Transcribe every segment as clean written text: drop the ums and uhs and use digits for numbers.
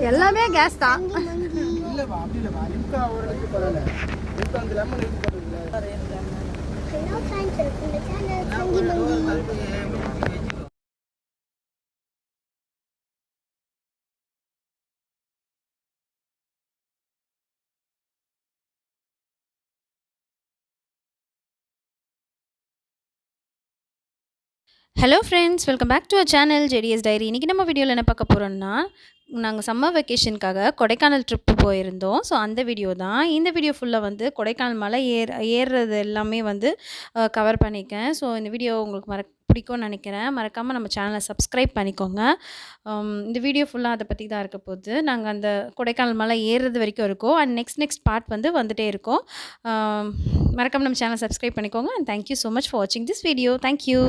எல்லாமே கேஸ் தான். Hello friends, welcome back to our channel JDS diary. இன்றைக்கி நம்ம வீடியோவில் என்ன பார்க்க போகிறோம்னா, நாங்கள் சம்மர் வெக்கேஷனுக்காக கொடைக்கானல் ட்ரிப்பு போயிருந்தோம். ஸோ அந்த வீடியோ தான். இந்த வீடியோ ஃபுல்லாக வந்து கொடைக்கானல் மலை ஏறுறது எல்லாமே வந்து கவர் பண்ணியிருக்கேன். ஸோ இந்த வீடியோ உங்களுக்கு பிடிக்கும்னு நினைக்கிறேன். மறக்காமல் நம்ம சேனலை சப்ஸ்கிரைப் பண்ணிக்கோங்க. இந்த வீடியோ ஃபுல்லாக அதை பற்றி தான் இருக்க போகுது. நாங்கள் அந்த கொடைக்கானல் மலை ஏறுறது வரைக்கும் இருக்கோம். அண்ட் நெக்ஸ்ட் பார்ட் வந்து வந்துகிட்டே இருக்கோம். மறக்காமல் நம்ம சேனலை சப்ஸ்கிரைப் பண்ணிக்கோங்க. And thank you so much for வாட்சிங் திஸ் வீடியோ. தேங்க்யூ.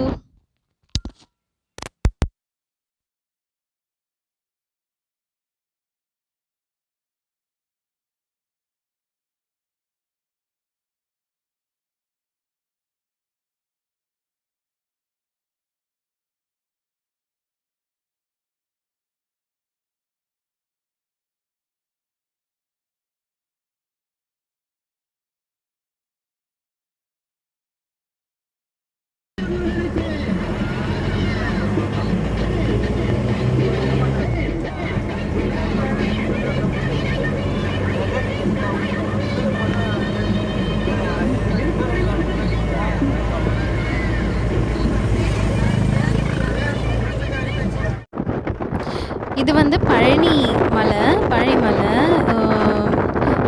இது வந்து பழனி மலை.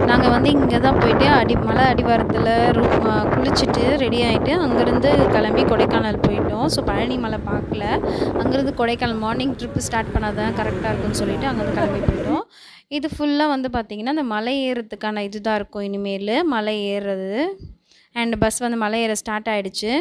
நாங்கள் வந்து இங்கே தான் போயிட்டு மலை அடிவாரத்தில் குளிச்சுட்டு ரெடி ஆகிட்டு அங்கேருந்து கிளம்பி கொடைக்கானல் போயிட்டோம். ஸோ பழனி மலை பார்க்கல. அங்கேருந்து கொடைக்கானல் மார்னிங் ட்ரிப்பு ஸ்டார்ட் பண்ணால் தான் கரெக்டாக இருக்கும்னு சொல்லிட்டு அங்கேருந்து கிளம்பி போயிட்டோம். இது ஃபுல்லாக வந்து பார்த்திங்கன்னா இந்த மலை ஏறுறதுக்கான இது தான் இருக்கும். இனிமேல் மலை ஏறுறது அண்ட் பஸ் வந்து மலை ஏற ஸ்டார்ட் ஆகிடுச்சு.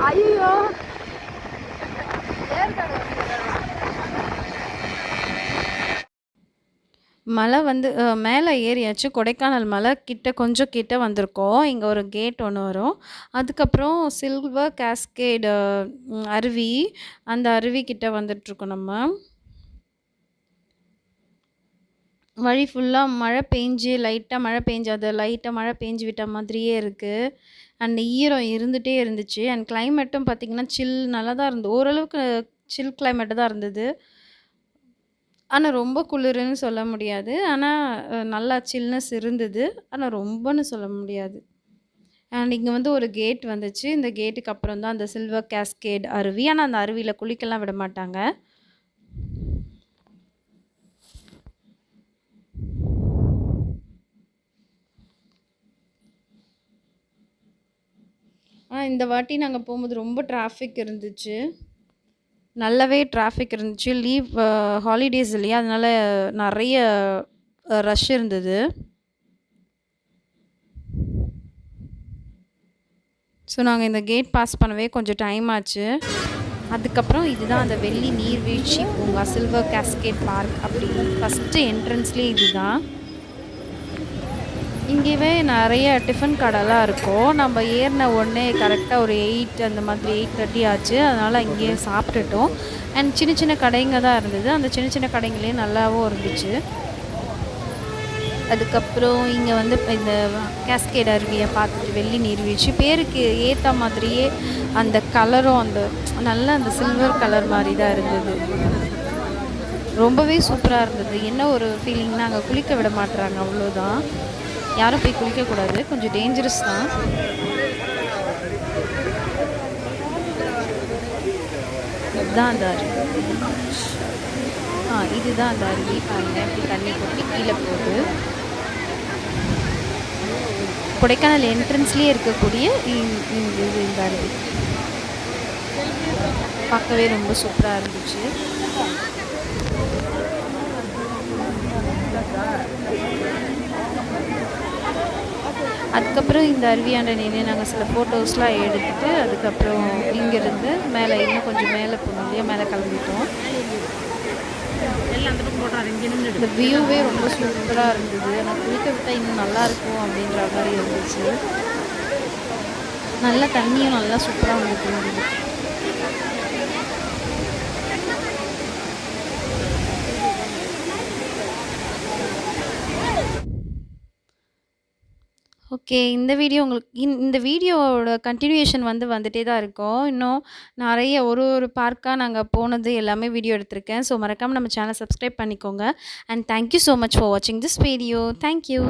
ஐயோ மலை வந்து மேலே ஏறியாச்சு. கொடைக்கானல் மலை கிட்ட கொஞ்சம் கிட்ட வந்திருக்கோம். இங்க ஒரு கேட் ஒண்ணு வரும். அதுக்கப்புறம் சில்வர் கேஸ்கேட் அருவி. அந்த அருவி கிட்ட வந்துட்டுருக்கோம் நம்ம. வழி ஃபுல்லா மழை பெஞ்சு லைட்டா மழை பெஞ்சு அது லைட்டா மழை பெஞ்சு விட்ட மாதிரியே இருக்கு. அண்ட் ஈரம் இருந்துட்டே இருந்துச்சு. அண்ட் கிளைமேட்டும் பார்த்தீங்கன்னா, நல்லா தான் இருந்தது. ஓரளவுக்கு சில் கிளைமேட் தான் இருந்தது. ஆனா ரொம்ப குளிருன்னு சொல்ல முடியாது. ஆனா நல்லா சில்னஸ் இருந்தது. ஆனா ரொம்பன்னு சொல்ல முடியாது. அண்ட் இங்க வந்து ஒரு கேட் வந்துச்சு. இந்த கேட்டுக்கு அப்புறம் தான் அந்த சில்வர் கேஸ்கேட் அருவி. ஆனா அந்த அருவியில குளிக்கலாம் விட மாட்டாங்க. இந்த வாட்டி நாங்க போம்போது ரொம்ப டிராஃபிக் இருந்துச்சு. நல்லாவே டிராஃபிக் இருந்துச்சு. ஹாலிடேஸ் இல்லையா? அதனால நெறைய ரஷ் இருந்தது. ஸோ நாங்க இந்த கேட் பாஸ் பண்ணவே கொஞ்சம் டைம் ஆச்சு. அதுக்கப்புறம் இதுதான் அந்த வெள்ளி நீர்வீழ்ச்சி பூங்கா, சில்வர் கேஸ்கேட் பார்க் அப்படி ஃபர்ஸ்ட்டு என்ட்ரன்ஸ்லயே இதுதான். இங்கேயே நெறைய டிஃபன் கடைலாம் இருக்கும். நம்ம ஏறுன உடனே கரெக்ட்டா ஒரு 8 அந்த மாதிரி 8:30 ஆச்சு. அதனால அங்கேயே சாப்பிட்டுட்டோம். அண்ட் சின்ன சின்ன கடைங்க தான் இருந்தது. அந்த சின்ன சின்ன கடைங்களே நல்லாவும் இருந்துச்சு. அதுக்கப்புறம் இங்க வந்து இந்த கேஸ்கேட் அருவிய பார்த்துட்டு வெள்ளி நீர்வீழ்ச்சி பேருக்கு ஏத்த மாதிரியே அந்த கலரும் நல்ல அந்த சில்வர் கலர் மாரி தான் இருந்தது. ரொம்பவே சூப்பரா இருந்தது. என்ன ஒரு ஃபீலிங்னா, அங்க குளிக்க விட மாட்றாங்க அவ்வளோதான். யாரும் போய் குளிக்கக்கூடாது. கொஞ்சம் டேஞ்சரஸ் தான். இதுதான் அந்த அருவி. இதுதான் அந்த அருவி. பாருங்க இப்படி தண்ணி கொட்டி கீழே போகுது. கொடைக்கானல் என்ட்ரன்ஸ்லயே இருக்கக்கூடிய இந்த அருவி. பார்க்கவே ரொம்ப சூப்பரா இருந்துச்சு. அதுக்கப்புறம் இந்த அருவியாண்ட நின்று நாங்கள் சில ஃபோட்டோஸ்லாம் எடுத்துட்டு அதுக்கப்புறம் இங்கேருந்து மேலே இன்னும் கொஞ்சம் மேலே போனோம் இல்லையா, மேலே கிளம்பிட்டோம். இந்த வியூவே ரொம்ப சூப்பராக இருந்தது. ஆனால் குளிக்க விட்டால் இன்னும் நல்லாயிருக்கும் அப்படின்ற மாதிரி இருந்துச்சு. நல்லா தண்ணியும் நல்லா சூப்பராக வந்துட்டு இருந்தது. ஓகே. இந்த வீடியோவோட கன்டினியூஷன் வந்துட்டே தான் இருக்கும். இன்னும் நெறைய ஒரு ஒரு பார்க்கா நாங்க போனது எல்லாமே வீடியோ எடுத்திருக்கேன். ஸோ மறக்காம நம்ம சேனல் சப்ஸ்கிரைப் பண்ணிக்கோங்க. And thank you so much for வாட்சிங் திஸ் வீடியோ. Thank you.